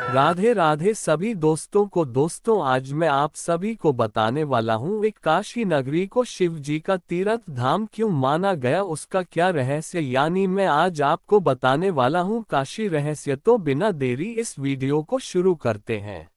राधे राधे सभी दोस्तों आज मैं आप सभी को बताने वाला हूँ एक काशी नगरी को शिव जी का तीर्थ धाम क्यों माना गया, उसका क्या रहस्य, यानी मैं आज आपको बताने वाला हूँ काशी रहस्य। तो बिना देरी इस वीडियो को शुरू करते हैं।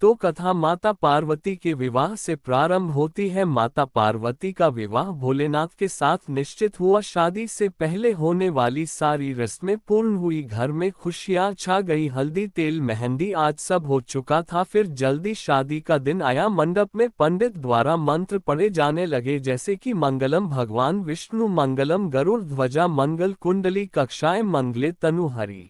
तो कथा माता पार्वती के विवाह से प्रारंभ होती है। माता पार्वती का विवाह भोलेनाथ के साथ निश्चित हुआ। शादी से पहले होने वाली सारी रस्में पूर्ण हुई, घर में खुशियां छा गई, हल्दी तेल मेहंदी आज सब हो चुका था। फिर जल्दी शादी का दिन आया। मंडप में पंडित द्वारा मंत्र पढ़े जाने लगे, जैसे कि मंगलम भगवान विष्णु, मंगलम गरुड़ ध्वजा, मंगल कुंडली कक्षाएं, मंगले तनु हरि।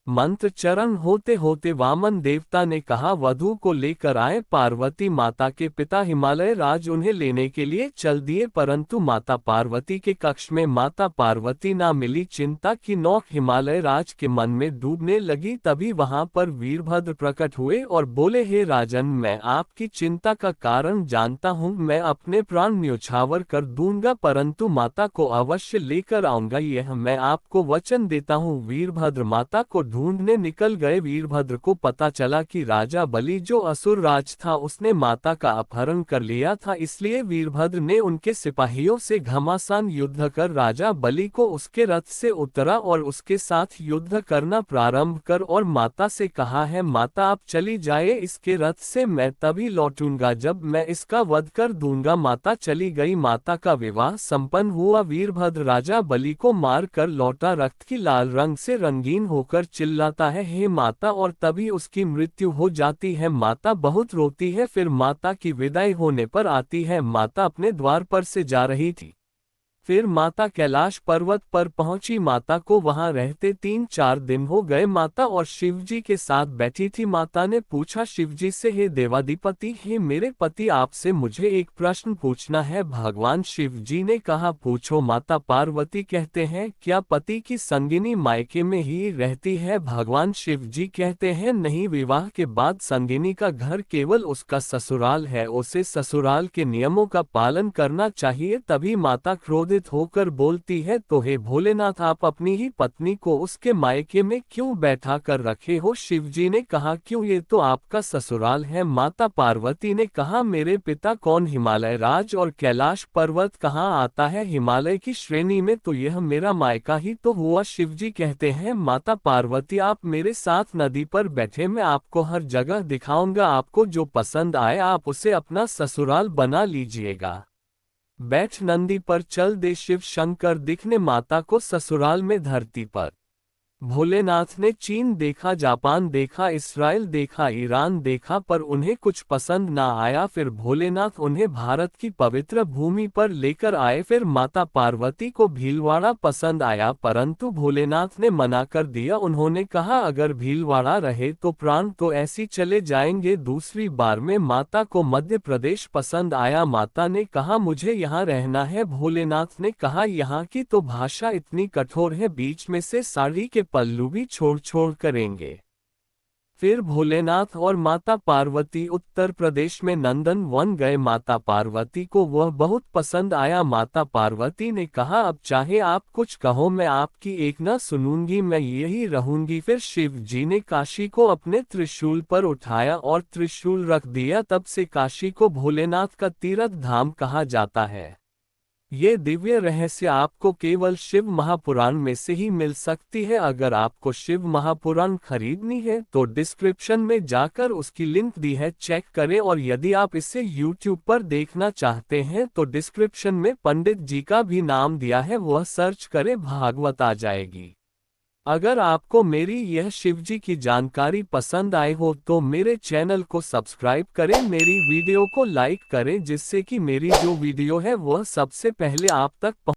मंत्र चरण होते होते वामन देवता ने कहा वधू को लेकर आए। पार्वती माता के पिता हिमालय राज उन्हें लेने के लिए चल दिए, परंतु माता पार्वती के कक्ष में माता पार्वती ना मिली। चिंता की नोक हिमालय राज के मन में डूबने लगी। तभी वहां पर वीरभद्र प्रकट हुए और बोले, हे राजन, मैं आपकी चिंता का कारण जानता हूँ। मैं अपने प्राण न्योछावर कर दूंगा, परंतु माता को अवश्य लेकर आऊंगा, यह मैं आपको वचन देता हूँ। वीरभद्र माता को ढूंढने निकल गए। वीरभद्र को पता चला कि राजा बलि जो असुर राज था उसने माता का अपहरण कर लिया था, इसलिए वीरभद्र ने उनके सिपाहियों से घमासान युद्ध कर राजा बलि को उसके रथ से उतरा और उसके साथ युद्ध करना प्रारंभ कर और माता से कहा है, माता आप चली जाए इसके रथ से, मैं तभी लौटूंगा जब मैं इसका वध कर दूंगा। माता चली गई। माता का विवाह संपन्न हुआ। वीरभद्र राजा बलि को मार कर लौटा, रक्त की लाल रंग से रंगीन होकर चिल्लाता है, हे माता, और तभी उसकी मृत्यु हो जाती है। माता बहुत रोती है। फिर माता की विदाई होने पर आती है। माता अपने द्वार पर से जा रही थी। फिर माता कैलाश पर्वत पर पहुंची। माता को वहां रहते 3-4 दिन हो गए। माता और शिवजी के साथ बैठी थी। माता ने पूछा शिवजी से, हे देवाधिपति, हे मेरे पति, आपसे मुझे एक प्रश्न पूछना है। भगवान शिवजी ने कहा, पूछो। माता पार्वती कहते हैं, क्या पति की संगिनी मायके में ही रहती है? भगवान शिवजी कहते हैं, नहीं, विवाह के बाद संगिनी का घर केवल उसका ससुराल है, उसे ससुराल के नियमों का पालन करना चाहिए। तभी माता क्रोधित होकर बोलती है, तो हे भोलेनाथ, आप अपनी ही पत्नी को उसके मायके में क्यों बैठा कर रखे हो? शिवजी ने कहा, क्यों, ये तो आपका ससुराल है। माता पार्वती ने कहा, मेरे पिता कौन? हिमालय राज और कैलाश पर्वत कहाँ आता है? हिमालय की श्रेणी में, तो यह मेरा मायका ही तो हुआ। शिवजी कहते हैं, माता पार्वती, आप मेरे साथ नदी पर बैठे, मैं आपको हर जगह दिखाऊंगा, आपको जो पसंद आए आप उसे अपना ससुराल बना लीजिएगा। बैठ नंदी पर चल दे। शिव शंकर दिखने माता को ससुराल में धरती पर। भोलेनाथ ने चीन देखा, जापान देखा, इस्राइल देखा, ईरान देखा, पर उन्हें कुछ पसंद ना आया। फिर भोलेनाथ उन्हें भारत की पवित्र भूमि पर लेकर आए। फिर माता पार्वती को भीलवाड़ा पसंद आया, परंतु भोलेनाथ ने मना कर दिया। उन्होंने कहा, अगर भीलवाड़ा रहे तो प्राण तो ऐसी चले जाएंगे। दूसरी बार में माता को मध्य प्रदेश पसंद आया। माता ने कहा, मुझे यहाँ रहना है। भोलेनाथ ने कहा, यहाँ की तो भाषा इतनी कठोर है, बीच में से साड़ी के पल्लू भी छोड़ छोड़ करेंगे। फिर भोलेनाथ और माता पार्वती उत्तर प्रदेश में नंदन वन गए। माता पार्वती को वह बहुत पसंद आया। माता पार्वती ने कहा, अब चाहे आप कुछ कहो, मैं आपकी एक न सुनूंगी, मैं यही रहूंगी। फिर शिव जी ने काशी को अपने त्रिशूल पर उठाया और त्रिशूल रख दिया। तब से काशी को भोलेनाथ का तीर्थ धाम कहा जाता है। ये दिव्य रहस्य आपको केवल शिव महापुराण में से ही मिल सकती है। अगर आपको शिव महापुराण खरीदनी है तो डिस्क्रिप्शन में जाकर उसकी लिंक दी है, चेक करें। और यदि आप इसे YouTube पर देखना चाहते हैं तो डिस्क्रिप्शन में पंडित जी का भी नाम दिया है, वह सर्च करें, भागवत आ जाएगी। अगर आपको मेरी यह शिवजी की जानकारी पसंद आए हो तो मेरे चैनल को सब्सक्राइब करें, मेरी वीडियो को लाइक करें, जिससे कि मेरी जो वीडियो है वह सबसे पहले आप तक